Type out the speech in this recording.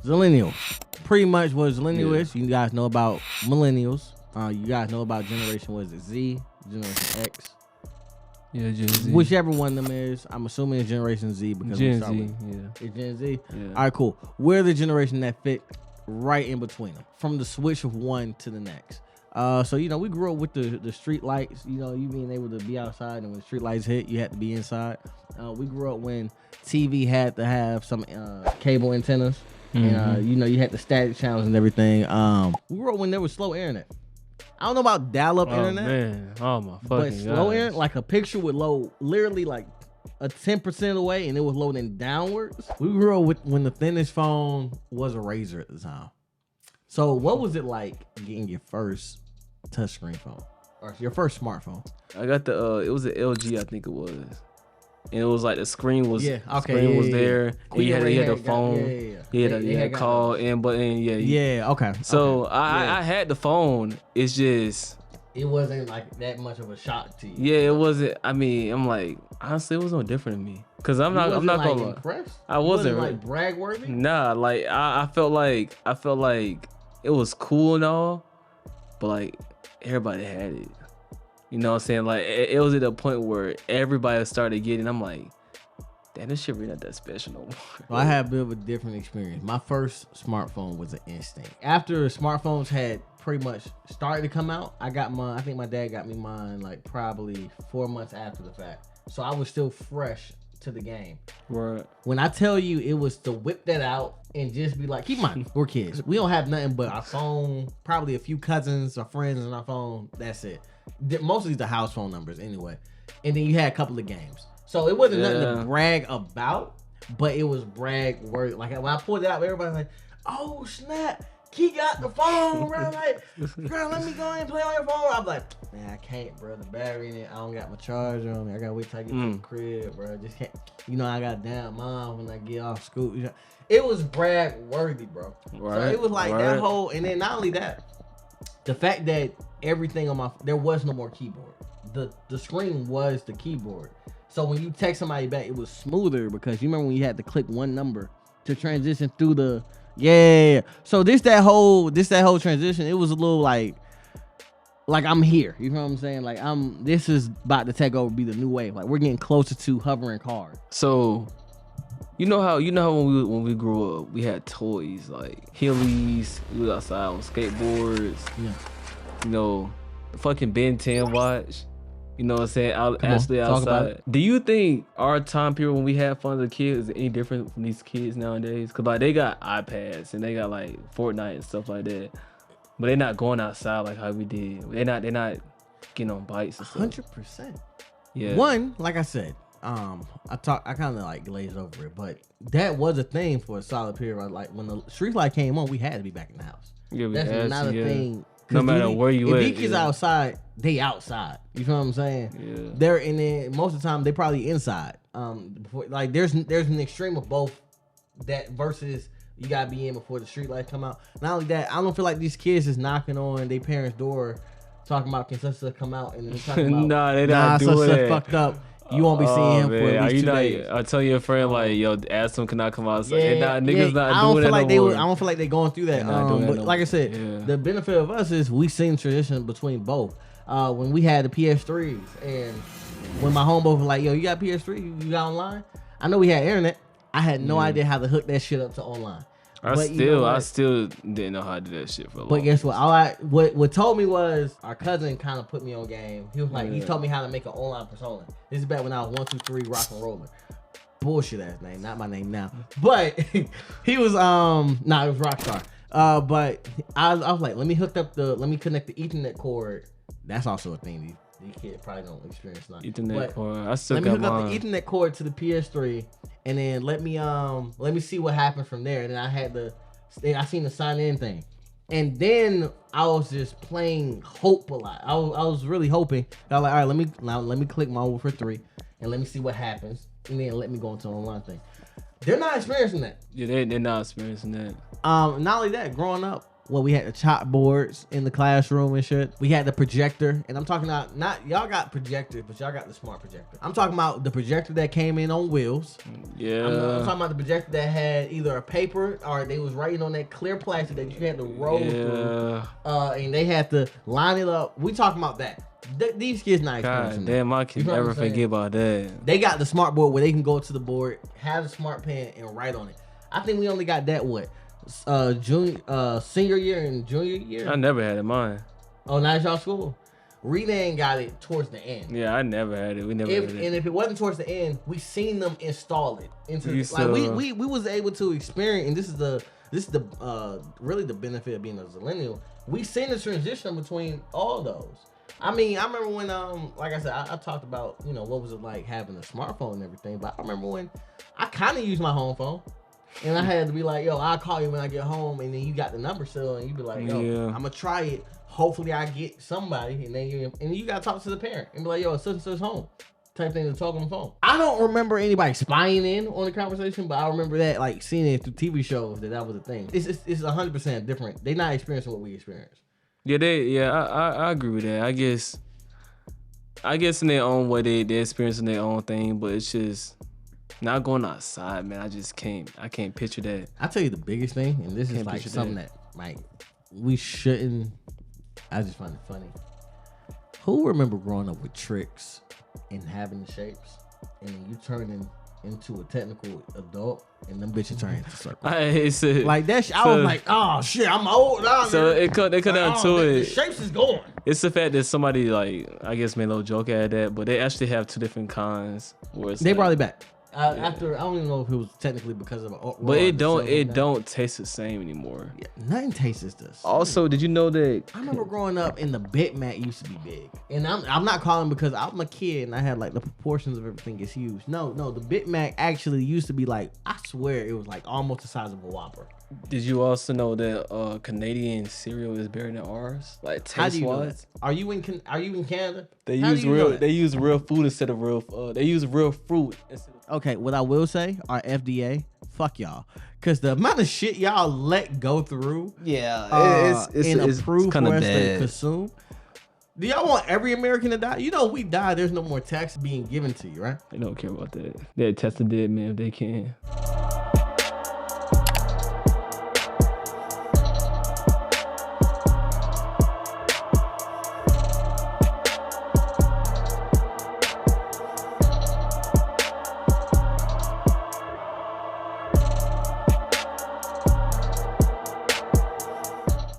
Zillennial. Pretty much what Zillennial is. You guys know about millennials. You guys know about generation, what is it, Z, generation X. Yeah, Gen Z. Whichever one of them is. I'm assuming it's Generation Z because Gen we start Z, with it's Gen Z. Yeah. All right, cool. We're the generation that fit right in between them, from the switch of one to the next. So we grew up with the street lights. You being able to be outside, and when street lights hit, you had to be inside. We grew up when TV had to have some cable antennas, and you had the static channels and everything. We grew up when there was slow internet. I don't know about dial-up internet. Man. Oh my fucking But slow gosh. internet, like a picture would load literally like a 10% away, and it was loading downwards. We grew up with when the thinnest phone was a Razor at the time. So what was it like getting your first touchscreen phone or your first smartphone? I got it was an LG, I think it was. And it was like the screen was there. And you had the phone. They had call those. and button. Okay. So okay. I had the phone. It's just it wasn't like that much of a shock to you. Yeah, it wasn't. I mean, I'm like, honestly, it was no different to me. Cause I'm not gonna impressed. I wasn't like brag worthy. Nah, like I felt like it was cool and all, but like everybody had it. You know what I'm saying? Like it was at a point where everybody started getting. I'm like, damn, this shit really not that special no more. Well, I had a bit of a different experience. My first smartphone was an Instinct. After smartphones had pretty much started to come out, I think my dad got me mine like probably 4 months after the fact. So I was still fresh to the game. Right. When I tell you it was to whip that out and just be like, keep in mind, we're kids. We don't have nothing but our phone, probably a few cousins or friends on our phone. That's it. Mostly the house phone numbers anyway. And then you had a couple of games. So it wasn't nothing to brag about, but it was brag worthy. Like when I pulled it out, everybody's like, oh snap, he got the phone, bro. Like, bro, let me go ahead and play on your phone. I'm like, man, I can't, bro. The battery in it, I don't got my charger on me. I gotta wait till I get to the crib, bro. I just can't. I got damn mom when I get off school. It was brag worthy, bro. Right, so it was like that whole, and then not only that, the fact that everything on there was no more keyboard. The screen was the keyboard. So when you text somebody back, it was smoother because you remember when you had to click one number to transition through the So that whole transition, it was a little like I'm here. You know what I'm saying? Like this is about to take over, be the new wave. Like we're getting closer to hovering cars. So you know how when we grew up, we had toys like Heelys, we was outside on skateboards. Yeah. Fucking Ben 10 watch. You know what I'm saying? Actually talk about outside. Do you think our time period when we had fun as a kid is any different from these kids nowadays? Cause like they got iPads and they got like Fortnite and stuff like that, but they're not going outside like how we did. They're not getting on bikes and stuff. 100%. Yeah. One, like I said, I kind of like glazed over it, but that was a thing for a solid period. Like when the street light came on, we had to be back in the house. Yeah, that's not a thing. No matter where you at. If these kids outside, they outside. You know what I'm saying? Yeah. They're in there most of the time. They probably inside. Like there's an extreme of both. That versus you gotta be in before the street lights come out. Not only that, I don't feel like these kids is knocking on their parents' door, talking about can such stuff come out and they're talking about nah, they not doing such that. fucked up. You won't be seeing him for at least 2 days. I tell your friend like, yo, ask them can I come outside? Niggas not I don't doing feel that like no more. I don't feel like they're going through that. But like I said, the benefit of us is we seen transition between both. When we had the PS3s and when my homeboy was like, yo, you got PS3? You got online? I know we had internet. I had no idea how to hook that shit up to online. I still didn't know how to do that shit for a long time. But guess what? What told me was our cousin kind of put me on game. He was like, he told me how to make an online persona. This is back when I was 123 rock and roller. Bullshit ass name, not my name now. But he was it was Rockstar. But I was like, let me connect the Ethernet cord. That's also a thing these kids probably don't experience now. Ethernet cord. I still let me got hook mine. up the Ethernet cord to the PS3, and then let me see what happens from there. And then I seen the sign in thing, and then I was just playing hope a lot. I was really hoping. I was like, all right, let me click my over for 3, and let me see what happens, and then let me go into the online thing. They're not experiencing that. Yeah, they're not experiencing that. Not only that, growing up, Well, we had the chalkboards in the classroom and shit. We had the projector, and I'm talking about not y'all got projectors, but y'all got the smart projector. I'm talking about the projector that came in on wheels. Yeah. I'm talking about the projector that had either a paper or they was writing on that clear plastic that you had to roll through. And they had to line it up. We talking about that. These kids not experiencing that. Damn, I can never forget about that. They got the smart board where they can go to the board, have a smart pen, and write on it. I think we only got that senior year and junior year. I never had it mine. Oh, now it's y'all school. Renan got it towards the end. Yeah, I never had it. We never had it. And if it wasn't towards the end, we seen them install it into we was able to experience, and this is the really the benefit of being a Zillennial. We seen the transition between all those. I mean, I remember when like I said, I talked about, you know, what was it like having a smartphone and everything, but I remember when I kind of used my home phone. And I had to be like, yo, I'll call you when I get home, and then you got the number still, and you be like, yo, I'm gonna try it. Hopefully I get somebody, and then you gotta talk to the parent and be like, yo, such and such home, type thing to talk on the phone. I don't remember anybody spying in on the conversation, but I remember that, like, seeing it through TV shows that was a thing. It's 100% different. They're not experiencing what we experience. Yeah, I agree with that. I guess in their own way they experiencing their own thing, but it's just not going outside, man. I can't picture that. I'll tell you the biggest thing, and this is like something that like we shouldn't. I just find it funny. Who remember growing up with tricks and having the shapes, and then you turning into a technical adult, and them bitches turn into circles? Like that. I was like, oh shit, I'm old. So they cut down to it. The shapes is going. It's the fact that somebody, like, I guess made a little joke at that, but they actually have two different kinds. Where it's they brought it back. After, I don't even know if it was technically because of but it don't taste the same anymore. Yeah, nothing tastes the same. Also, did you know that I remember growing up and the Big Mac used to be big, and I'm not calling because I'm a kid and I had like the proportions of everything is huge. No, the Big Mac actually used to be like, I swear it was like almost the size of a Whopper. Did you also know that Canadian cereal is better than ours? Like taste wise. Are you in Canada? They use real food instead of real. They use real fruit instead of. Okay, what I will say, our FDA, fuck y'all, because the amount of shit y'all let go through, it's approved for us to consume. Do y'all want every American to die? You know, if we die, there's no more tax being given to you, right? They don't care about that. They're testing dead men if they can.